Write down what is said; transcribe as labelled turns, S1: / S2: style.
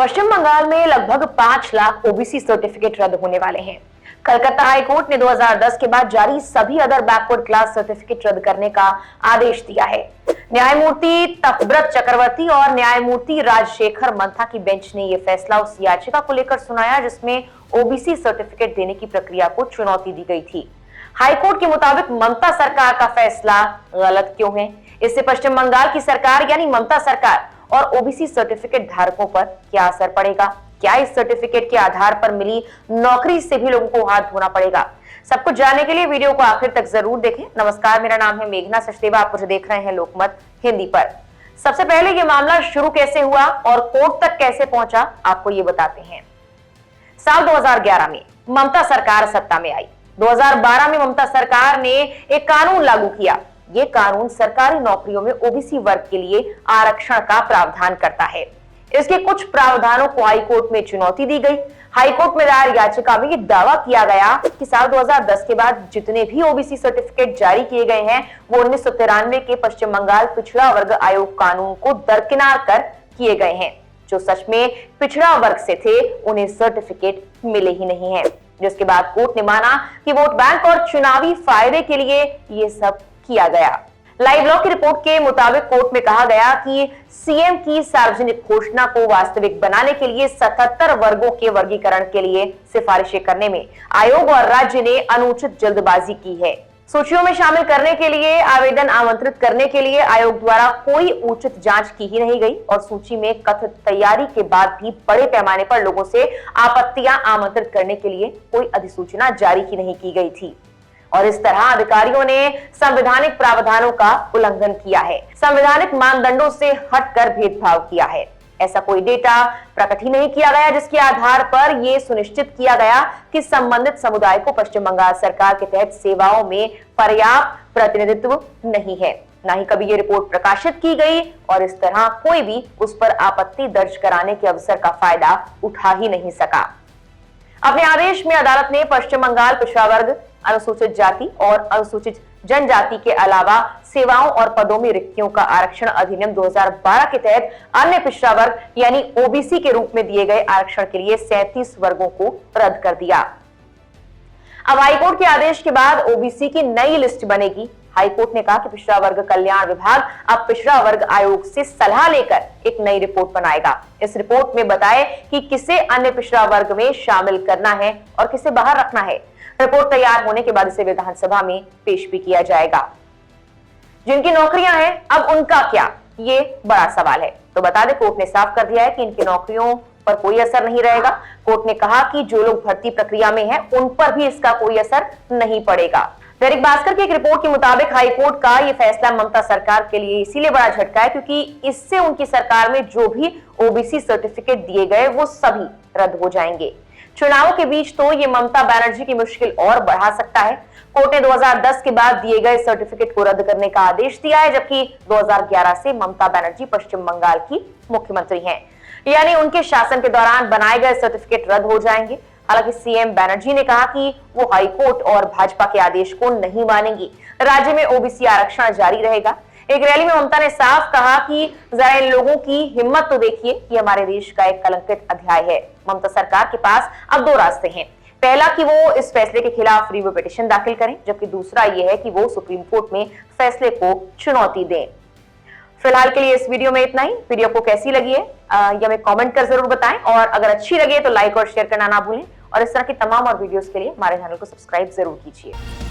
S1: पश्चिम बंगाल में लगभग 5 lakh OBC certificate रद्द होने वाले हैं। कलकत्ता हाईकोर्ट ने 2010 के बाद जारी सभी अदर बैकवर्ड क्लास सर्टिफिकेट रद्द करने का आदेश दिया है। न्यायमूर्ति तपब्रत चक्रवर्ती और न्यायमूर्ति राजशेखर मंथा की बेंच ने यह फैसला उस याचिका को लेकर सुनाया जिसमें ओबीसी सर्टिफिकेट देने की प्रक्रिया को चुनौती दी गई थी। हाईकोर्ट के मुताबिक ममता सरकार का फैसला गलत क्यों है? इससे पश्चिम बंगाल की सरकार यानी ममता सरकार और ओबीसी सर्टिफिकेट धारकों पर क्या असर पड़ेगा? क्या इस सर्टिफिकेट के आधार पर मिली नौकरी से भी लोगों को हाथ धोना पड़ेगा? सब कुछ जानने के लिए वीडियो को आखिर तक जरूर देखें। नमस्कार, मेरा नाम है मेघना सचदेवा, आप मुझे देख रहे हैं लोकमत हिंदी पर। सबसे पहले ये मामला शुरू कैसे हुआ और कोर्ट तक कैसे पहुंचा, आपको ये बताते हैं। साल 2011 में ममता सरकार सत्ता में आई। 2012 में ममता सरकार ने एक कानून लागू किया। ये कानून सरकारी नौकरियों में ओबीसी वर्ग के लिए आरक्षण का प्रावधान करता है। इसके कुछ प्रावधानों को हाईकोर्ट में चुनौती दी गई। हाईकोर्ट में दायर याचिका में ये दावा किया गया कि साल 2010 के बाद जितने भी ओबीसी सर्टिफिकेट जारी किए गए हैं वो 1993 के पश्चिम बंगाल पिछड़ा वर्ग आयोग कानून को दरकिनार कर किए गए हैं। जो सच में पिछड़ा वर्ग से थे उन्हें सर्टिफिकेट मिले ही नहीं है, जिसके बाद कोर्ट ने माना कि वोट बैंक और चुनावी फायदे के लिए ये सब किया गया। लाइव लॉ की रिपोर्ट के मुताबिक कोर्ट में कहा गया कि सीएम की सार्वजनिक घोषणा को वास्तविक बनाने के लिए 77 वर्गों के वर्गीकरण के लिए सिफारिशें करने में आयोग और राज्य ने अनुचित जल्दबाजी की है। सूचियों में शामिल करने के लिए आवेदन आमंत्रित करने के लिए आयोग द्वारा कोई उचित जांच की ही नहीं गई और सूची में कथित तैयारी के बाद भी बड़े पैमाने पर लोगों से आपत्तियां आमंत्रित करने के लिए कोई अधिसूचना जारी ही नहीं की गई थी। और इस तरह अधिकारियों ने संवैधानिक प्रावधानों का उल्लंघन किया है, संवैधानिक मानदंडों से हटकर भेदभाव किया है। ऐसा कोई डेटा प्रकट ही नहीं किया गया जिसके आधार पर यह सुनिश्चित किया गया कि संबंधित समुदाय को पश्चिम बंगाल सरकार के तहत सेवाओं में पर्याप्त प्रतिनिधित्व नहीं है। न ही कभी ये रिपोर्ट प्रकाशित की गई और इस तरह कोई भी उस पर आपत्ति दर्ज कराने के अवसर का फायदा उठा ही नहीं सका। अपने आदेश में अदालत ने पश्चिम बंगाल पिछड़ा वर्ग, अनुसूचित जाति और अनुसूचित जनजाति के अलावा सेवाओं और पदों में रिक्तियों का आरक्षण अधिनियम 2012 के तहत अन्य पिछड़ा वर्ग यानी ओबीसी के रूप में दिए गए आरक्षण के लिए 37 वर्गों को रद्द कर दिया। अब हाईकोर्ट के आदेश के बाद ओबीसी की नई लिस्ट बनेगी। हाईकोर्ट ने कहा कि पिछड़ा वर्ग कल्याण विभाग अब पिछड़ा वर्ग आयोग से सलाह लेकर एक नई रिपोर्ट बनाएगा। इस रिपोर्ट में बताए कि किसे अन्य पिछड़ा वर्ग में शामिल करना है और किसे बाहर रखना है। रिपोर्ट तैयार होने के बाद इसे विधानसभा में पेश भी किया जाएगा। जिनकी नौकरियां हैं अब उनका क्या, ये बड़ा सवाल है। तो बता दें, कोर्ट ने साफ कर दिया है कि इनकी नौकरियों पर कोई असर नहीं रहेगा। कोर्ट ने कहा कि जो लोग भर्ती प्रक्रिया में हैं उन पर भी इसका कोई असर नहीं पड़ेगा। दैनिक भास्कर की एक रिपोर्ट के मुताबिक हाईकोर्ट का यह फैसला ममता सरकार के लिए इसीलिए बड़ा झटका है क्योंकि इससे उनकी सरकार में जो भी ओबीसी सर्टिफिकेट दिए गए वो सभी रद्द हो जाएंगे। चुनावों के बीच तो ये ममता बनर्जी की मुश्किल और बढ़ा सकता है। कोर्ट ने 2010 के बाद दिए गए सर्टिफिकेट को रद्द करने का आदेश दिया है, जबकि 2011 से ममता बनर्जी पश्चिम बंगाल की मुख्यमंत्री हैं। यानी उनके शासन के दौरान बनाए गए सर्टिफिकेट रद्द हो जाएंगे। हालांकि सीएम बनर्जी ने कहा कि वो हाईकोर्ट और भाजपा के आदेश को नहीं मानेंगी। राज्य में ओबीसी आरक्षण जारी रहेगा। एक रैली में ममता ने साफ कहा कि जरा इन लोगों की हिम्मत तो देखिए, ये हमारे देश का एक कलंकित अध्याय है। ममता सरकार के पास अब दो रास्ते हैं। पहला कि वो इस फैसले के खिलाफ रिव्यू पिटीशन दाखिल करें, जबकि दूसरा ये है कि वो सुप्रीम कोर्ट में फैसले को चुनौती दें। फिलहाल के लिए इस वीडियो में इतना ही। वीडियो को कैसी लगी है या हमें कमेंट कर जरूर बताएं और अगर अच्छी लगे तो लाइक और शेयर करना ना भूलें और इस तरह की तमाम और वीडियोस के लिए हमारे चैनल को सब्सक्राइब जरूर कीजिए।